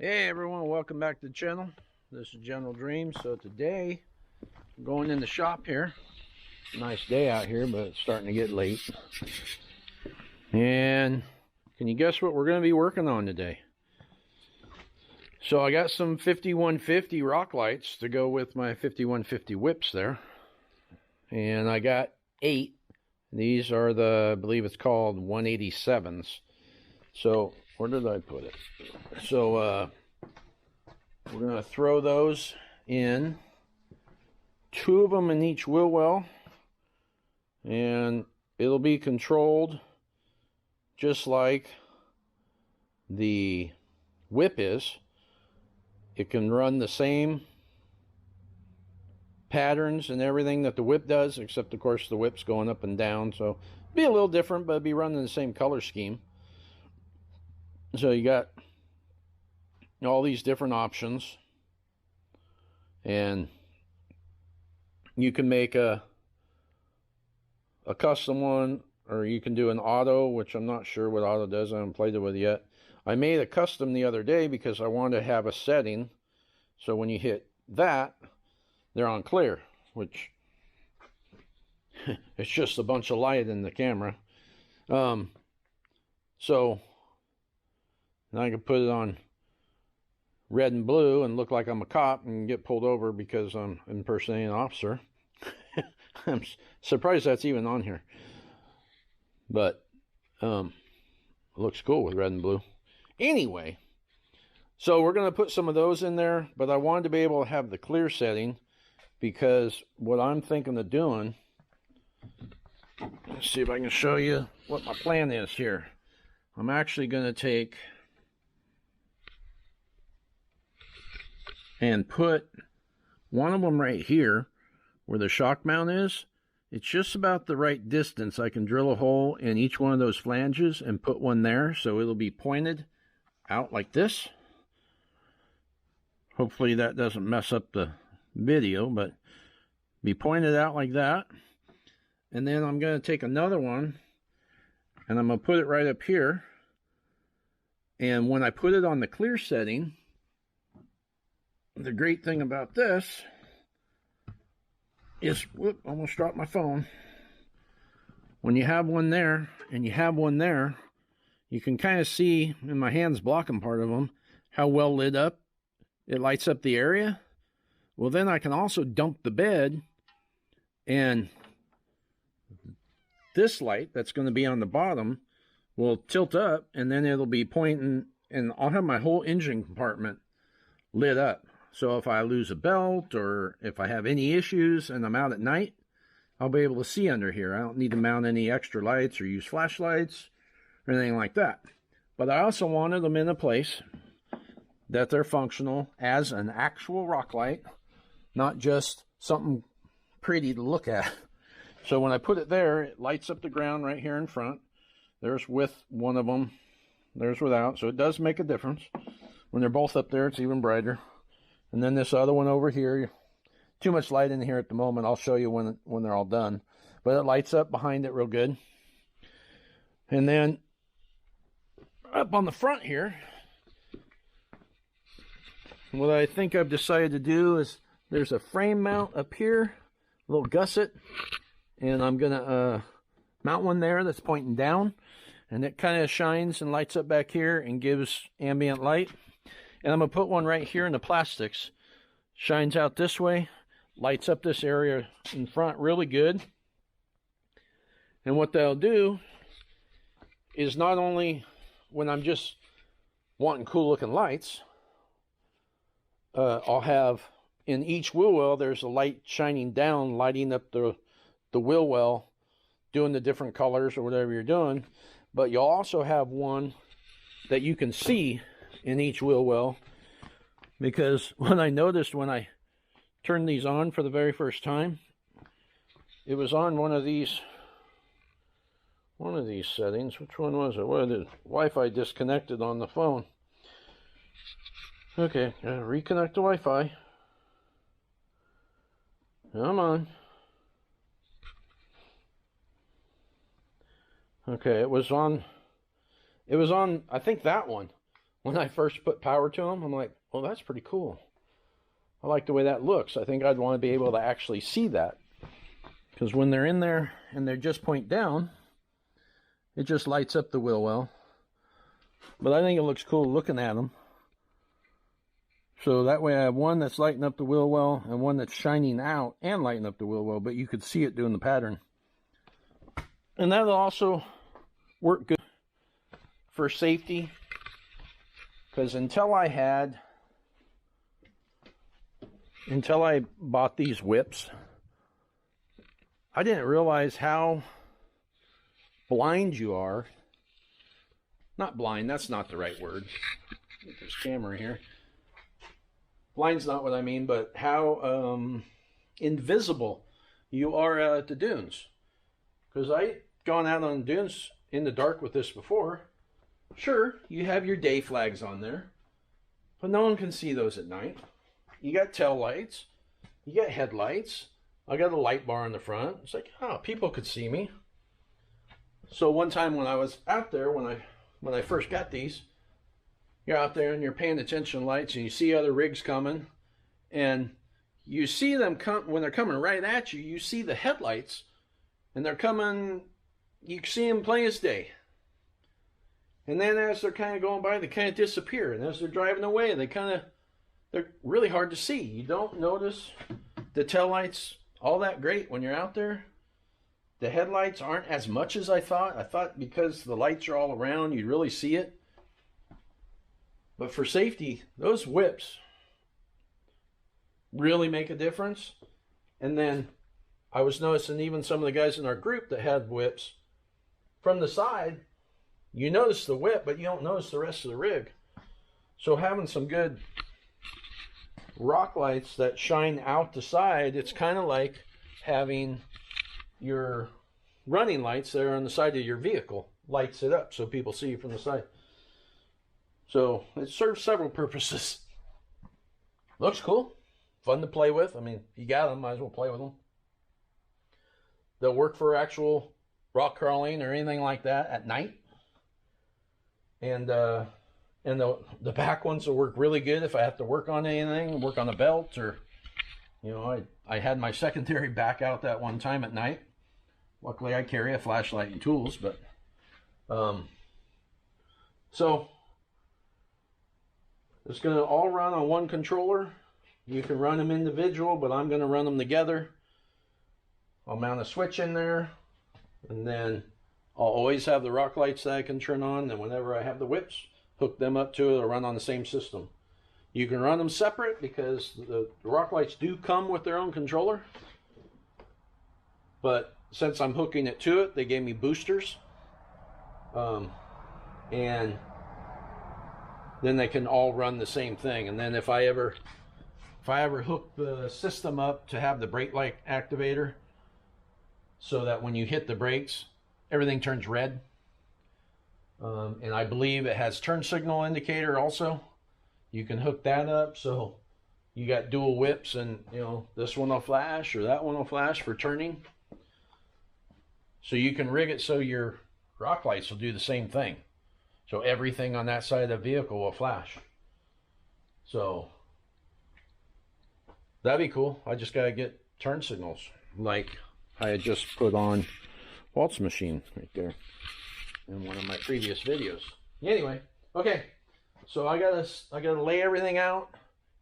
Hey everyone, welcome back to the channel. This is General Dreams. So today I'm going in the shop here. Nice day out here, but it's starting to get late. And can you guess what we're going to be working on today? So I got some 5150 rock lights to go with my 5150 whips there. And I got 8. These are the, I believe it's called 187s. So where did I put it? So we're going to throw those in, 2 of them in each wheel well, and it'll be controlled just like the whip is. It can run the same patterns and everything that the whip does, except of course the whip's going up and down, so it'll be a little different, but it'll be running the same color scheme. So you got all these different options, and you can make a custom one, or you can do an auto, which I'm not sure what auto does. I haven't played it with yet. I made a custom the other day because I wanted to have a setting so when you hit that, they're on clear, which it's just a bunch of light in the camera. So now I can put it on red and blue and look like I'm a cop and get pulled over because I'm impersonating an officer. I'm surprised that's even on here. But it looks cool with red and blue. Anyway, so we're going to put some of those in there, but I wanted to be able to have the clear setting because what I'm thinking of doing, let's see if I can show you what my plan is here. I'm actually going to take and put one of them right here where the shock mount is. It's just about the right distance. I can drill a hole in each one of those flanges and put one there, so it'll be pointed out like this. Hopefully that doesn't mess up the video, but be pointed out like that. And then I'm going to take another one and I'm going to put it right up here. And when I put it on the clear setting, the great thing about this is, whoop, almost dropped my phone. When you have one there and you have one there, you can kind of see, and my hand's blocking part of them, how well lit up it lights up the area. Well, then I can also dump the bed, and this light that's going to be on the bottom will tilt up, and then it'll be pointing, and I'll have my whole engine compartment lit up. So if I lose a belt or if I have any issues and I'm out at night, I'll be able to see under here. I don't need to mount any extra lights or use flashlights or anything like that. But I also wanted them in a place that they're functional as an actual rock light, not just something pretty to look at. So when I put it there, it lights up the ground right here in front. There's with one of them, there's without, so it does make a difference. When they're both up there, it's even brighter. And then this other one over here, too much light in here at the moment. I'll show you when they're all done. But it lights up behind it real good. And then up on the front here, what I think I've decided to do is there's a frame mount up here, a little gusset, and I'm going to mount one there that's pointing down, and it kind of shines and lights up back here and gives ambient light. And I'm going to put one right here in the plastics. Shines out this way, lights up this area in front really good. And what they'll do is not only when I'm just wanting cool looking lights, I'll have in each wheel well, there's a light shining down, lighting up the wheel well, doing the different colors or whatever you're doing. But you'll also have one that you can see in each wheel well, because when I noticed when I turned these on for the very first time, it was on one of these settings. Which one was it? What is Wi-Fi disconnected on the phone? Okay, reconnect the Wi-Fi. Come on. Okay, it was on, I think that one. when I first put power to them, I'm like, well, that's pretty cool. I like the way that looks. I think I'd want to be able to actually see that. Because when they're in there and they just point down, it just lights up the wheel well. But I think it looks cool looking at them. So that way I have one that's lighting up the wheel well and one that's shining out and lighting up the wheel well, but you could see it doing the pattern. And that'll also work good for safety, because until I bought these whips, I didn't realize how blind you are. Not blind, that's not the right word. Get this camera here. Blind's not what I mean, but how invisible you are at the dunes. Because I've gone out on dunes in the dark with this before. Sure, you have your day flags on there, but no one can see those at night. You got tail lights, you got headlights. I got a light bar in the front. It's like, oh, people could see me. So one time when I was out there, when I first got these, you're out there and you're paying attention to lights and you see other rigs coming, and you see them come when they're coming right at you. You see the headlights, and they're coming. You see them plain as day. And then as they're kind of going by, they kind of disappear. And as they're driving away, they're really hard to see. You don't notice the taillights all that great when you're out there. The headlights aren't as much as I thought. I thought because the lights are all around, you'd really see it. But for safety, those whips really make a difference. And then I was noticing even some of the guys in our group that had whips, from the side, you notice the whip, but you don't notice the rest of the rig. So having some good rock lights that shine out the side, it's kind of like having your running lights that are on the side of your vehicle. Lights it up so people see you from the side. So it serves several purposes. Looks cool. Fun to play with. I mean, you got them, might as well play with them. They'll work for actual rock crawling or anything like that at night. And the back ones will work really good if I have to work on anything, work on a belt, or, you know, I had my secondary back out that one time at night. Luckily, I carry a flashlight and tools, but so it's going to all run on one controller. You can run them individual, but I'm going to run them together. I'll mount a switch in there, and then I'll always have the rock lights that I can turn on, and whenever I have the whips, hook them up to it or run on the same system. You can run them separate because the rock lights do come with their own controller. But since I'm hooking it to it, they gave me boosters. And then they can all run the same thing. And then if I ever hook the system up to have the brake light activator, so that when you hit the brakes, everything turns red. And I believe it has turn signal indicator also. You can hook that up, so you got dual whips, and you know, this one will flash or that one will flash for turning. So you can rig it so your rock lights will do the same thing. So everything on that side of the vehicle will flash. So that'd be cool. I just gotta get turn signals like I had just put on Walt's machine right there in one of my previous videos. Anyway, okay, so I gotta lay everything out.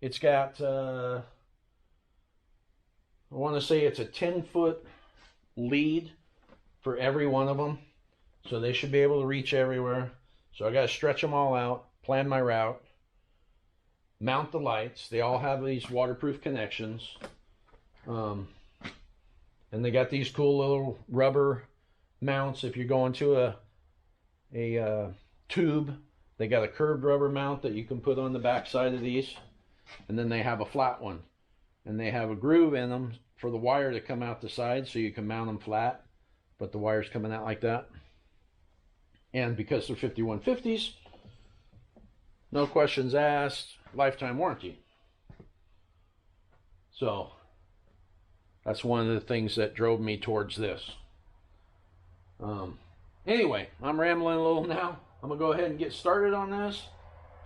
It's got I want to say it's a 10-foot lead for every one of them, so they should be able to reach everywhere. So I got to stretch them all out, plan my route, mount the lights. They all have these waterproof connections, and they got these cool little rubber mounts. If you're going to a tube, they got a curved rubber mount that you can put on the back side of these, and then they have a flat one, and they have a groove in them for the wire to come out the side, so you can mount them flat, but the wire's coming out like that. And because they're 5150s, no questions asked, lifetime warranty. So that's one of the things that drove me towards this. Anyway, I'm rambling a little now. I'm gonna go ahead and get started on this.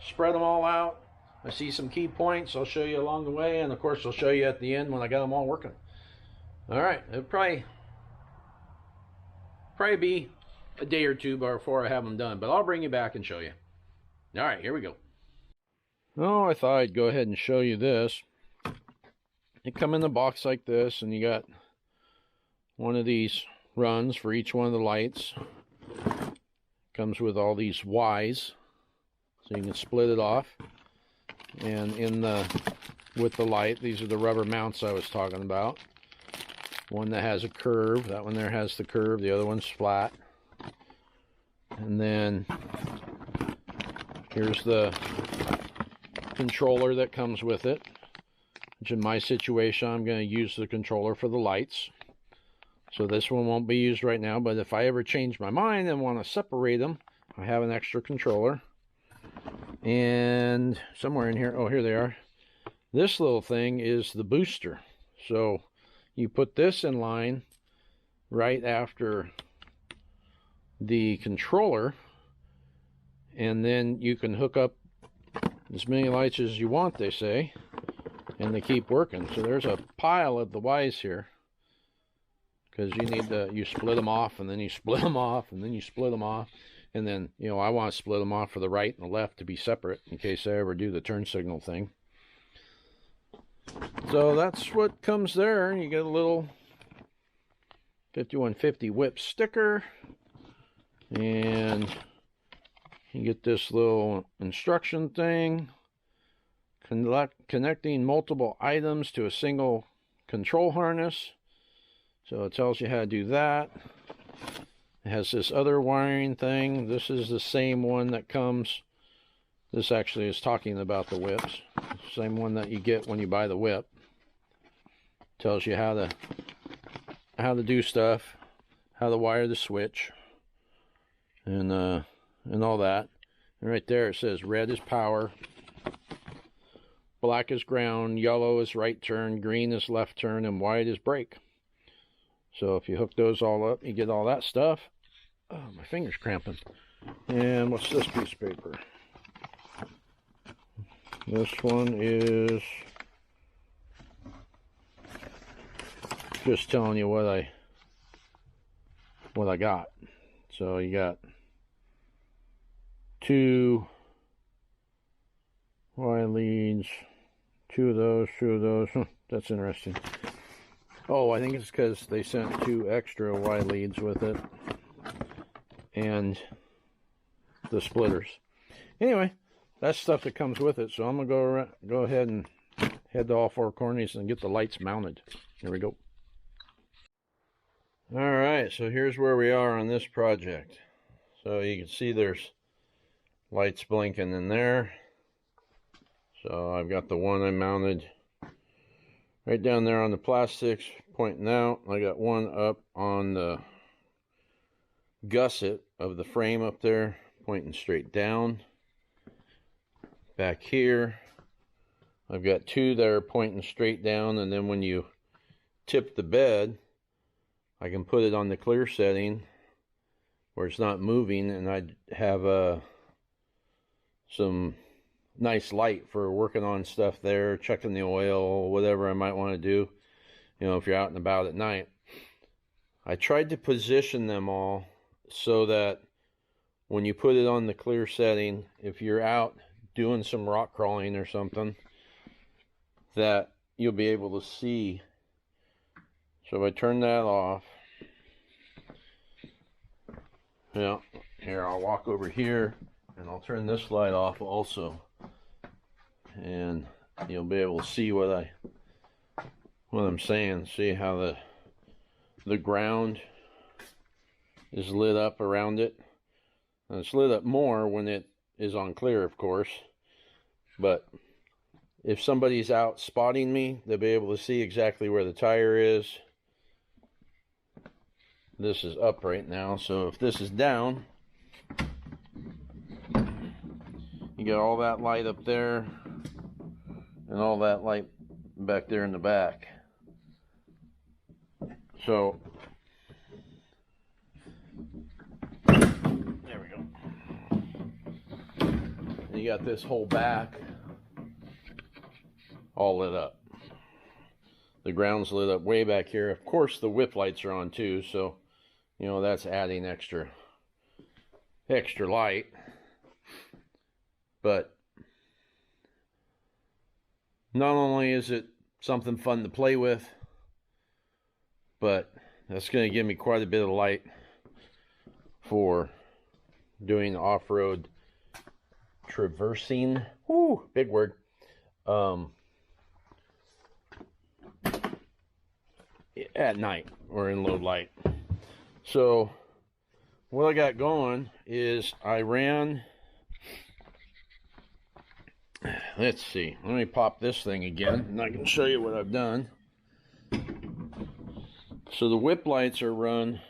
spread them all out. I see some key points. I'll show you along the way, and of course I'll show you at the end when I got them all working. All right, it'll probably be a day or two before I have them done, but I'll bring you back and show you. All right, here we go. Oh, I thought I'd go ahead and show you this. They come in the box like this, and you got one of these runs for each one of the lights. Comes with all these Ys, so you can split it off. And with the light, these are the rubber mounts I was talking about. One that has a curve, that one there has the curve, the other one's flat. And then here's the controller that comes with it, which in my situation I'm going to use the controller for the lights. So this one won't be used right now, but if I ever change my mind and want to separate them, I have an extra controller. And somewhere in here, oh, here they are. This little thing is the booster. So you put this in line right after the controller, and then you can hook up as many lights as you want, they say, and they keep working. So there's a pile of the Ys here, because you split them off, and then you split them off, and then you split them off, and then, you know, I want to split them off for the right and the left to be separate in case I ever do the turn signal thing. So that's what comes there. You get a little 5150 whip sticker, and you get this little instruction thing, connecting multiple items to a single control harness. So it tells you how to do that. It has this other wiring thing. This is the same one that comes. This actually is talking about the whips. Same one that you get when you buy the whip. Tells you how to do stuff, how to wire the switch, and all that. And right there it says red is power, black is ground, yellow is right turn, green is left turn, and white is brake. So if you hook those all up, you get all that stuff. Oh, my finger's cramping. And what's this piece of paper? This one is just telling you what I got. So you got 2 Y leads, 2 of those. That's interesting. Oh, I think it's because they sent 2 extra Y leads with it, and the splitters. Anyway, that's stuff that comes with it. So I'm gonna go ahead and head to all 4 corners and get the lights mounted. Here we go. All right, so here's where we are on this project. So you can see there's lights blinking in there. So I've got the one I mounted right down there on the plastics pointing out. I got one up on the gusset of the frame up there pointing straight down. Back here I've got 2 that are pointing straight down, and then when you tip the bed I can put it on the clear setting where it's not moving, and I'd have some nice light for working on stuff there, checking the oil, whatever I might want to do, you know, if you're out and about at night. I tried to position them all so that when you put it on the clear setting, if you're out doing some rock crawling or something, that you'll be able to see. So if I turn that off, yeah, here I'll walk over here and I'll turn this light off also, and you'll be able to see what I'm saying. See how the ground is lit up around it. And it's lit up more when it is on clear, of course, but if somebody's out spotting me, they'll be able to see exactly where the tire is. This is up right now, so if this is down, you got all that light up there and all that light back there in the back. So there we go. And you you got this whole back all lit up. The ground's lit up way back here. Of course, the whip lights are on too, so you know that's adding extra light. But not only is it something fun to play with, but that's going to give me quite a bit of light for doing off-road traversing. Whoo, big word. At night or in low light. So what I got going is I ran, let's see, let me pop this thing again and I can show you what I've done. So the whip lights are run,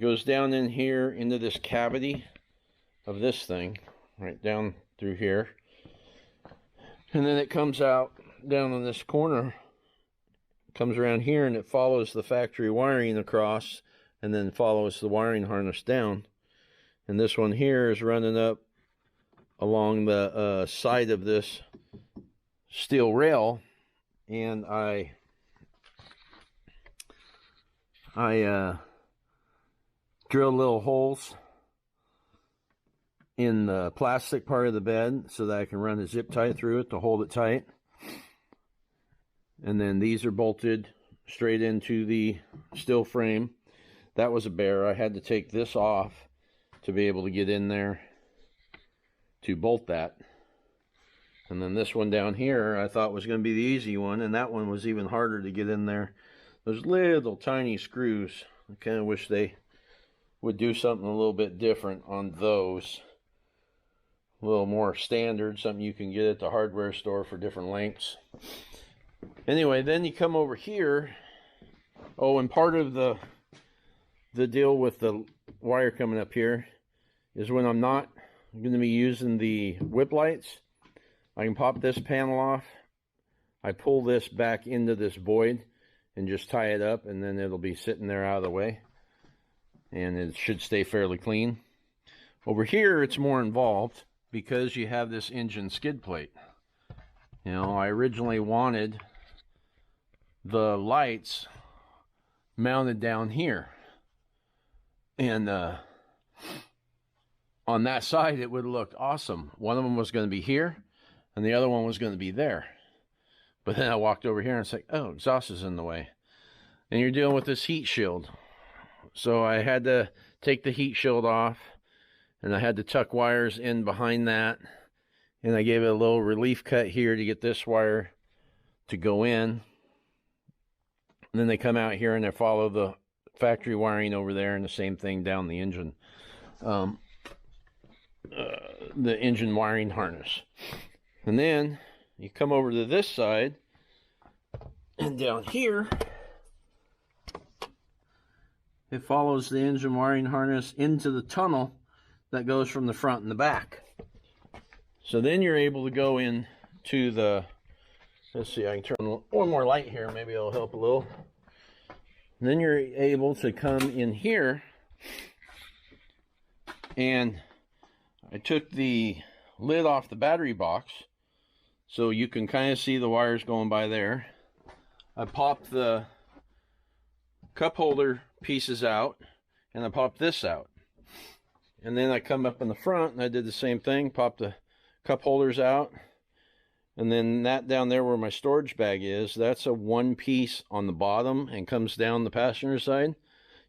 goes down in here into this cavity of this thing, right down through here, and then it comes out down in this corner, comes around here, and it follows the factory wiring across and then follows the wiring harness down. And this one here is running up along the side of this steel rail, and I drilled little holes in the plastic part of the bed so that I can run a zip tie through it to hold it tight. And then these are bolted straight into the steel frame. That was a bear. I had to take this off to be able to get in there to bolt that. And then this one down here I thought was going to be the easy one, and that one was even harder to get in there. Those little tiny screws. I kind of wish they would do something a little bit different on those. A little more standard, something you can get at the hardware store for different lengths. Anyway, then you come over here. Oh, and part of the deal with the wire coming up here is when I'm not going to be using the whip lights, I can pop this panel off. I pull this back into this void and just tie it up, and then it'll be sitting there out of the way. And it should stay fairly clean. Over here, it's more involved because you have this engine skid plate. You know, I originally wanted the lights mounted down here, and on that side it would have looked awesome. One of them was going to be here and the other one was going to be there, but then I walked over here and it's like, oh, exhaust is in the way, and you're dealing with this heat shield. So I had to take the heat shield off, and I had to tuck wires in behind that, and I gave it a little relief cut here to get this wire to go in. And then they come out here and they follow the factory wiring over there, and the same thing down the engine. The engine wiring harness. And then you come over to this side, and down here it follows the engine wiring harness into the tunnel that goes from the front and the back. So then you're able to go in to the, let's see, I can turn one more light here, maybe it'll help a little. And then you're able to come in here, and I took the lid off the battery box so you can kind of see the wires going by there. I popped the cup holder pieces out, and I popped this out. And then I come up in the front and I did the same thing, popped the cup holders out. And then that down there where my storage bag is, that's a one piece on the bottom and comes down the passenger side.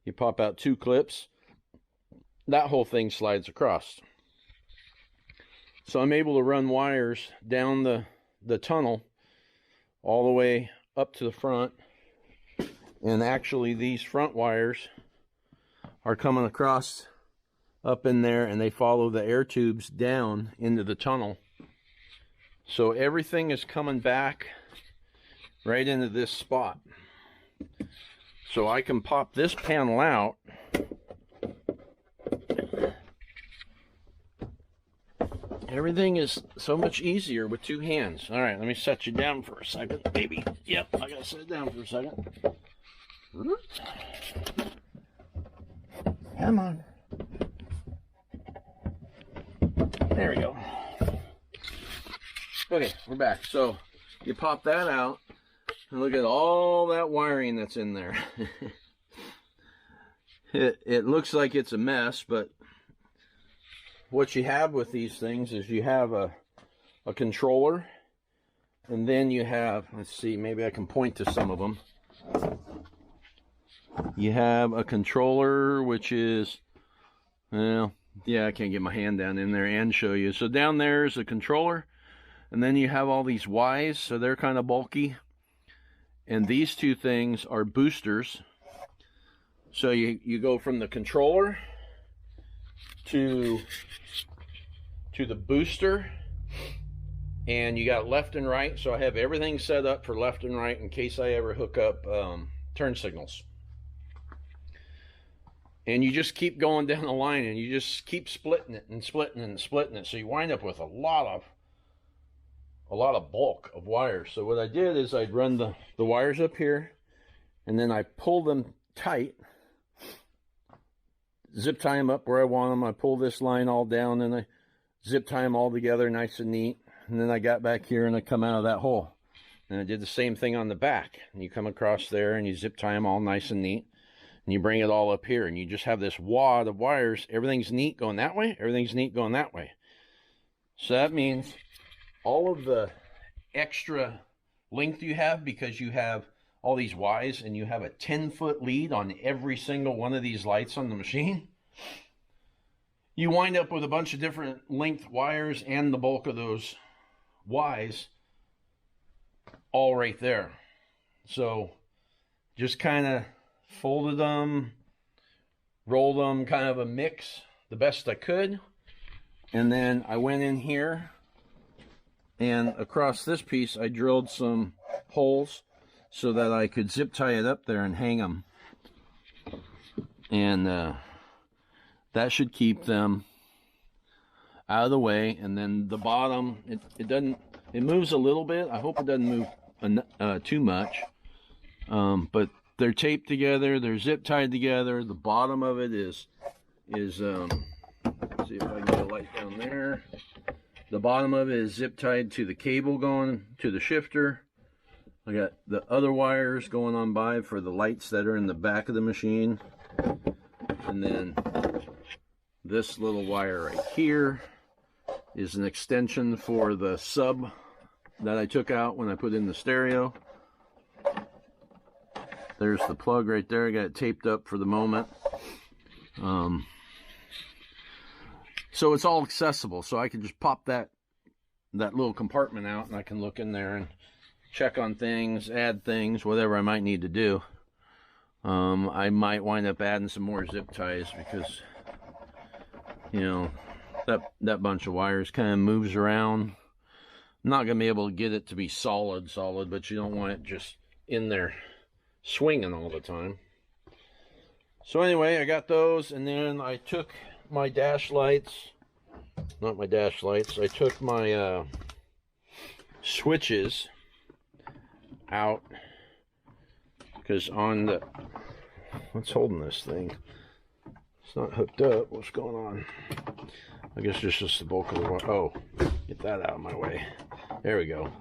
You pop out two clips. That whole thing slides across. So I'm able to run wires down the tunnel all the way up to the front. And actually these front wires are coming across up in there, and they follow the air tubes down into the tunnel. So everything is coming back right into this spot. So I can pop this panel out. Everything is so much easier with two hands. All right, let me set you down for a second, baby. Yep, I gotta set it down for a second. Come on. There we go. Okay, we're back. So you pop that out and look at all that wiring that's in there. It looks like it's a mess, but what you have with these things is you have a controller, and then you have, let's see, maybe I can point to some of them. You have a controller, which is, well, yeah, I can't get my hand down in there and show you. So down there is a controller, and then you have all these Ys, so they're kind of bulky. And these two things are boosters. So you go from the controller to the booster, and you got left and right. So I have everything set up for left and right in case I ever hook up turn signals. And you just keep going down the line, and you just keep splitting it and splitting it and splitting it. So you wind up with a lot of bulk of wires. So what I did is I'd run the wires up here, and then I pull them tight, zip tie them up where I want them. I pull this line all down, and I zip tie them all together nice and neat. And then I got back here and I come out of that hole. And I did the same thing on the back. And you come across there and you zip tie them all nice and neat. And you bring it all up here, and you just have this wad of wires. Everything's neat going that way. Everything's neat going that way. So that means all of the extra length you have, because you have all these Ys and you have a 10-foot lead on every single one of these lights on the machine, you wind up with a bunch of different length wires and the bulk of those Ys all right there. So just kind of folded them, rolled them, kind of a mix the best I could. And then I went in here, and across this piece I drilled some holes so that I could zip tie it up there and hang them. And that should keep them out of the way. And then the bottom, it moves a little bit. I hope it doesn't move too much. But they're taped together, they're zip tied together. The bottom of it is let's see if I can get a light down there. The bottom of it is zip tied to the cable going to the shifter. I got the other wires going on by for the lights that are in the back of the machine. And then this little wire right here is an extension for the sub that I took out when I put in the stereo. There's the plug right there. I got it taped up for the moment. So it's all accessible. So I can just pop that little compartment out, and I can look in there and check on things, add things, whatever I might need to do. I might wind up adding some more zip ties because, you know, that bunch of wires kind of moves around. I'm not going to be able to get it to be solid, but you don't want it just in there swinging all the time. So anyway, I got those, and then I took my dash lights, not my dash lights, I took my switches out, because on the, what's holding this thing? It's not hooked up. What's going on? I guess it's just the bulk of the wire. Oh, get that out of my way. There we go.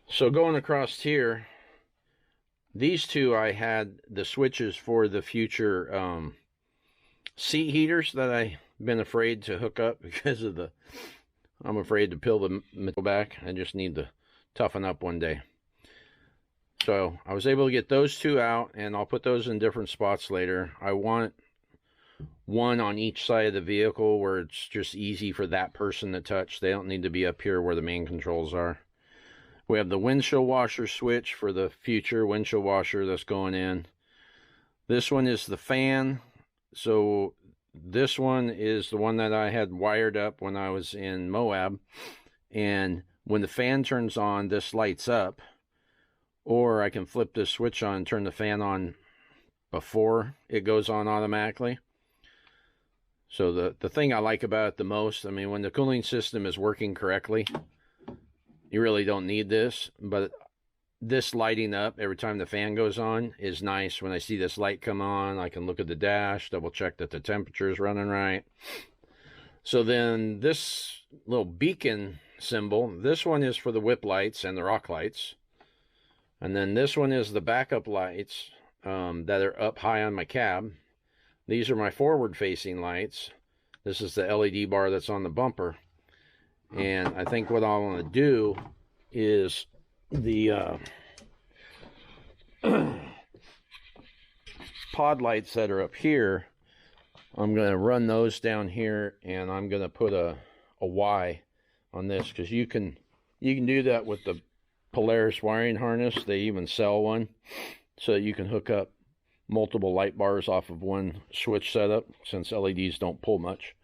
So going across here, these two, I had the switches for the future seat heaters that I've been afraid to hook up because of I'm afraid to peel the metal back. I just need to toughen up one day. So I was able to get those two out, and I'll put those in different spots later. I want one on each side of the vehicle where it's just easy for that person to touch. They don't need to be up here where the main controls are. We have the windshield washer switch for the future windshield washer that's going in. This one is the fan. So this one is the one that I had wired up when I was in Moab. And when the fan turns on, this lights up. Or I can flip this switch on and turn the fan on before it goes on automatically. So the thing I like about it the most, I mean, when the cooling system is working correctly, you really don't need this, but this lighting up every time the fan goes on is nice. When I see this light come on, I can look at the dash, double check that the temperature is running right. So then this little beacon symbol, this one is for the whip lights and the rock lights. And then this one is the backup lights that are up high on my cab. These are my forward-facing lights. This is the LED bar that's on the bumper. And I think what I want to do is the pod lights that are up here, I'm going to run those down here, and I'm going to put a Y on this, because you can do that with the Polaris wiring harness. They even sell one, so you can hook up multiple light bars off of one switch setup, since LEDs don't pull much.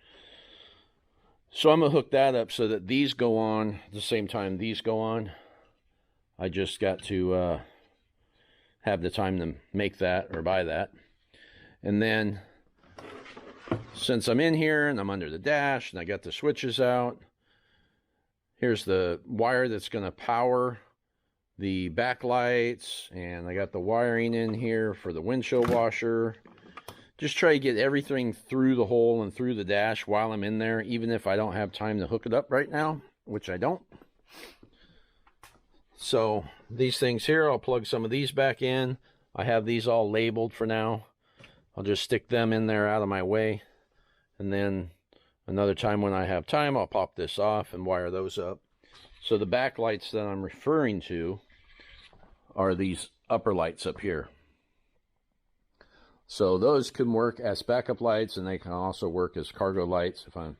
So I'm going to hook that up so that these go on at the same time these go on. I just got to have the time to make that or buy that. And then, since I'm in here and I'm under the dash and I got the switches out, here's the wire that's going to power the backlights, and I got the wiring in here for the windshield washer. Just try to get everything through the hole and through the dash while I'm in there, even if I don't have time to hook it up right now, which I don't. So these things here, I'll plug some of these back in. I have these all labeled for now. I'll just stick them in there out of my way. And then another time when I have time, I'll pop this off and wire those up. So the backlights that I'm referring to are these upper lights up here. So those can work as backup lights, and they can also work as cargo lights if I'm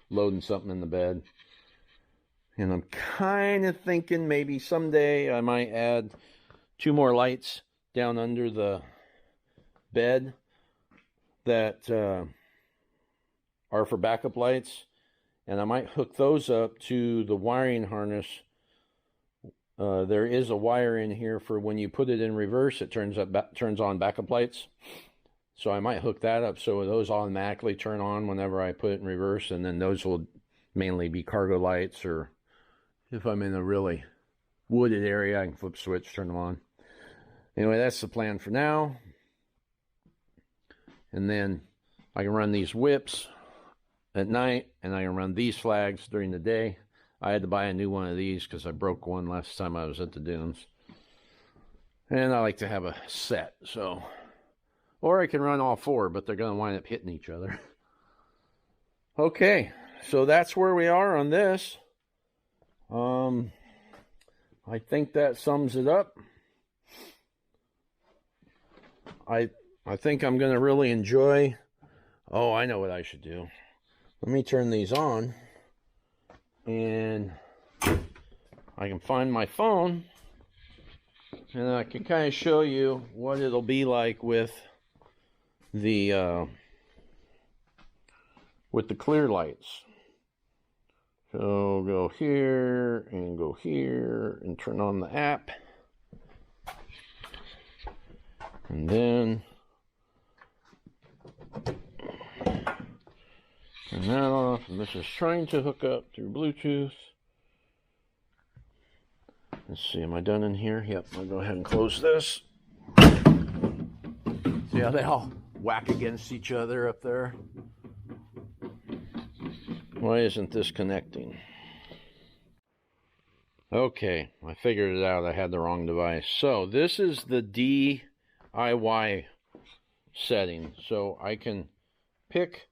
loading something in the bed. And I'm kind of thinking maybe someday I might add 2 more lights down under the bed that are for backup lights. And I might hook those up to the wiring harness. There is a wire in here for when you put it in reverse, it turns on backup lights. So I might hook that up so those automatically turn on whenever I put it in reverse, and then those will mainly be cargo lights, or if I'm in a really wooded area, I can flip switch, turn them on. Anyway, that's the plan for now. And then I can run these whips at night, and I can run these flags during the day. I had to buy a new one of these because I broke one last time I was at the dunes. And I like to have a set, so... Or I can run all 4, but they're going to wind up hitting each other. Okay, so that's where we are on this. I think that sums it up. I think I'm going to really enjoy... Oh, I know what I should do. Let me turn these on. And I can find my phone. And I can kind of show you what it'll be like with the clear lights. So go here and turn on the app, and then turn that off. And this is trying to hook up through Bluetooth. Let's see, am I done in here? Yep, I'll go ahead and close this. See how they all whack against each other up there? Why isn't this connecting? Okay, I figured it out. I had the wrong device. So this is the DIY setting. So I can pick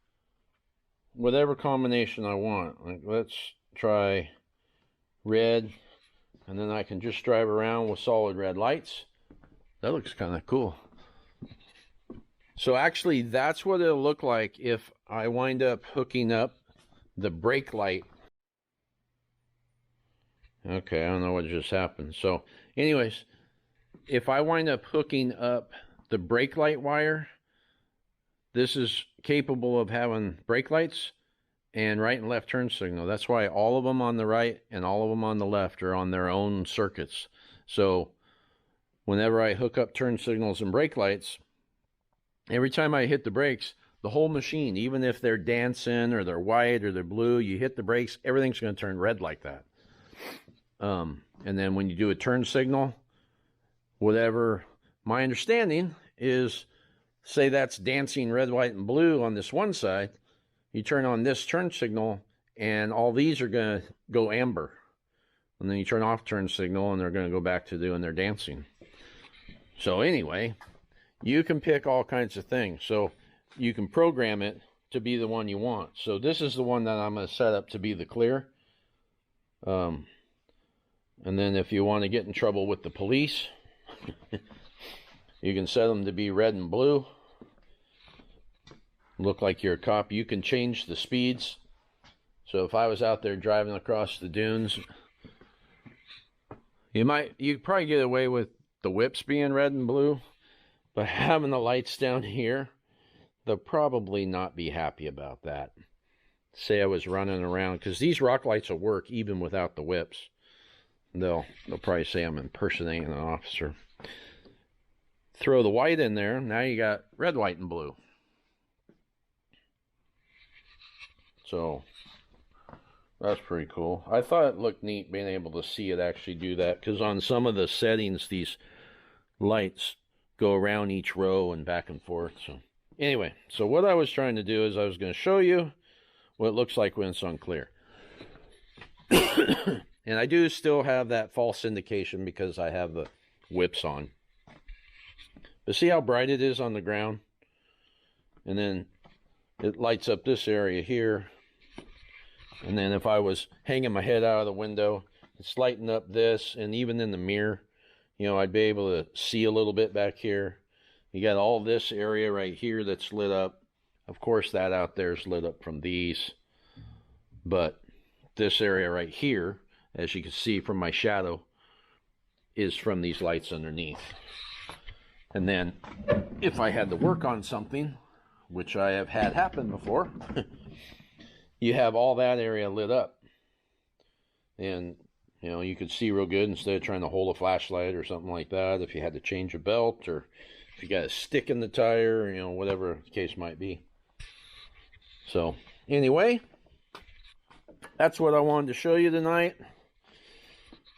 whatever combination I want. Like, let's try red, and then I can just drive around with solid red lights. That looks kind of cool. So actually, that's what it'll look like if I wind up hooking up the brake light. Okay, I don't know what just happened. So anyways, if I wind up hooking up the brake light wire, this is capable of having brake lights and right and left turn signal. That's why all of them on the right and all of them on the left are on their own circuits. So whenever I hook up turn signals and brake lights, every time I hit the brakes, the whole machine, even if they're dancing or they're white or they're blue, you hit the brakes, everything's going to turn red like that. And then when you do a turn signal, whatever my understanding is, say that's dancing red, white, and blue on this one side, you turn on this turn signal, and all these are going to go amber. And then you turn off turn signal, and they're going to go back to doing their dancing. So anyway, you can pick all kinds of things. So you can program it to be the one you want. So this is the one that I'm going to set up to be the clear. And then if you want to get in trouble with the police, you can set them to be red and blue. Look like you're a cop. You can change the speeds. So if I was out there driving across the dunes, you'd probably get away with the whips being red and blue, but having the lights down here, they'll probably not be happy about that. Say I was running around, because these rock lights will work even without the whips. They'll probably say I'm impersonating an officer. Throw the white in there, now you got red, white, and blue. So that's pretty cool. I thought it looked neat being able to see it actually do that, because on some of the settings, these lights go around each row and back and forth. So anyway, so what I was trying to do is I was going to show you what it looks like when it's on clear. And I do still have that false indication because I have the whips on. But see how bright it is on the ground? And then it lights up this area here. And then if I was hanging my head out of the window, it's lighting up this. And even in the mirror, you know, I'd be able to see a little bit back here. You got all this area right here that's lit up. Of course, that out there is lit up from these. But this area right here, as you can see from my shadow, is from these lights underneath. And then if I had to work on something, which I have had happen before, you have all that area lit up. And, you know, you could see real good instead of trying to hold a flashlight or something like that. If you had to change a belt, or if you got a stick in the tire, you know, whatever the case might be. So anyway, that's what I wanted to show you tonight.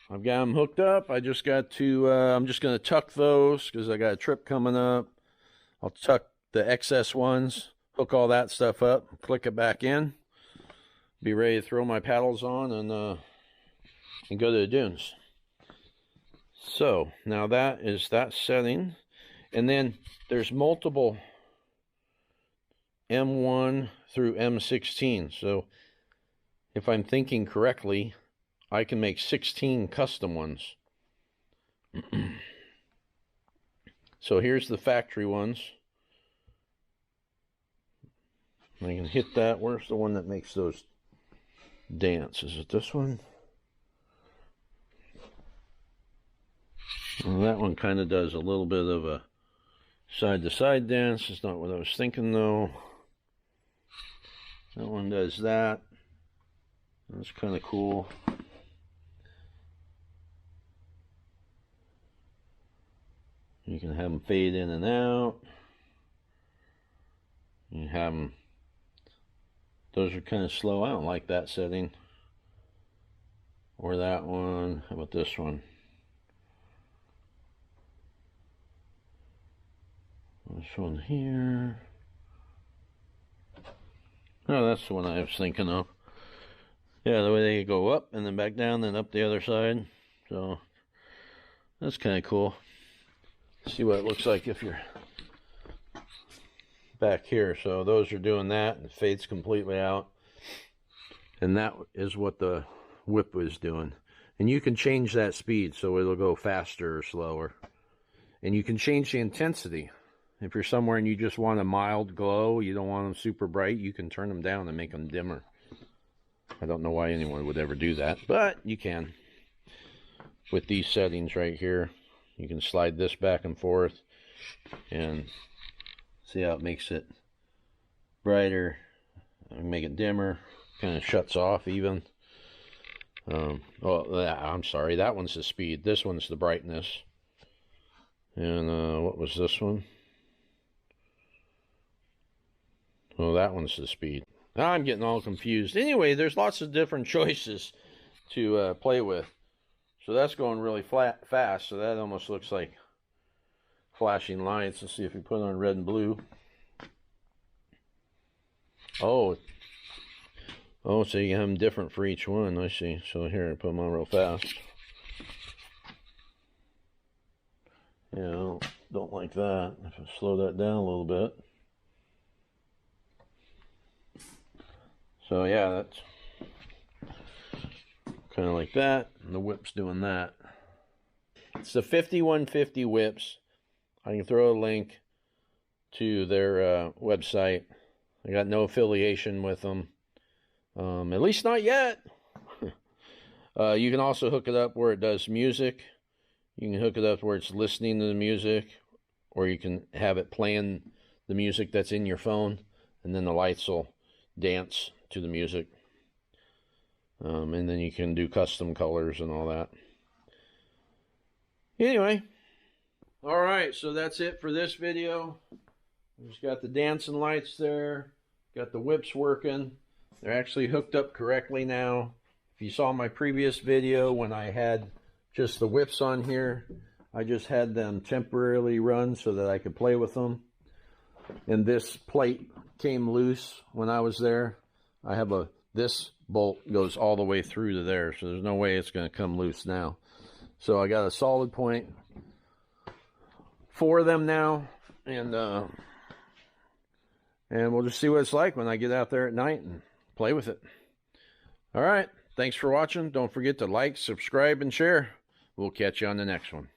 I've got them hooked up. I just got to, I'm just going to tuck those because I got a trip coming up. I'll tuck the excess ones, hook all that stuff up, click it back in, be ready to throw my paddles on and go to the dunes. So now that is that setting. And then there's multiple M1 through M16. So if I'm thinking correctly, I can make 16 custom ones. So here's the factory ones. I can hit that. Where's the one that makes those dance? Is it this one? Well, that one kind of does a little bit of a side-to-side dance. It's not what I was thinking, though. That one does that. That's kind of cool. You can have them fade in and out. You have them, those are kind of slow. I don't like that setting. Or that one. How about this one? This one here. Oh, that's the one I was thinking of. Yeah, the way they go up and then back down, then up the other side. So that's kind of cool. See what it looks like if you're back here. So those are doing that, and it fades completely out. And that is what the whip was doing. And you can change that speed so it'll go faster or slower. And you can change the intensity. If you're somewhere and you just want a mild glow, you don't want them super bright, you can turn them down and make them dimmer. I don't know why anyone would ever do that, but you can. With these settings right here, you can slide this back and forth and see how it makes it brighter, make it dimmer, kind of shuts off even. Oh, I'm sorry, that one's the speed. This one's the brightness. And what was this one? Oh, that one's the speed. Now I'm getting all confused. Anyway, there's lots of different choices to play with. So that's going really fast. So that almost looks like flashing lights. Let's see if we put on red and blue. Oh, Oh, so you have them different for each one. I see. So here, I put them on real fast. Yeah, I don't like that. If I slow that down a little bit. So yeah, that's kind of like that. And the whip's doing that. It's the 5150 whips. I can throw a link to their website. I got no affiliation with them. At least not yet. You can also hook it up where it does music. You can hook it up where it's listening to the music, or you can have it playing the music that's in your phone, and then the lights will dance to the music. And then you can do custom colors and all that. Anyway, all right, so that's it for this video. Just got the dancing lights there, got the whips working. They're actually hooked up correctly now. If you saw my previous video when I had just the whips on here, I just had them temporarily run so that I could play with them. And this plate came loose when I was there. I have this bolt goes all the way through to there, so there's no way it's going to come loose now. So I got a solid point for them now, and we'll just see what it's like when I get out there at night and play with it. All right, thanks for watching. Don't forget to like, subscribe, and share. We'll catch you on the next one.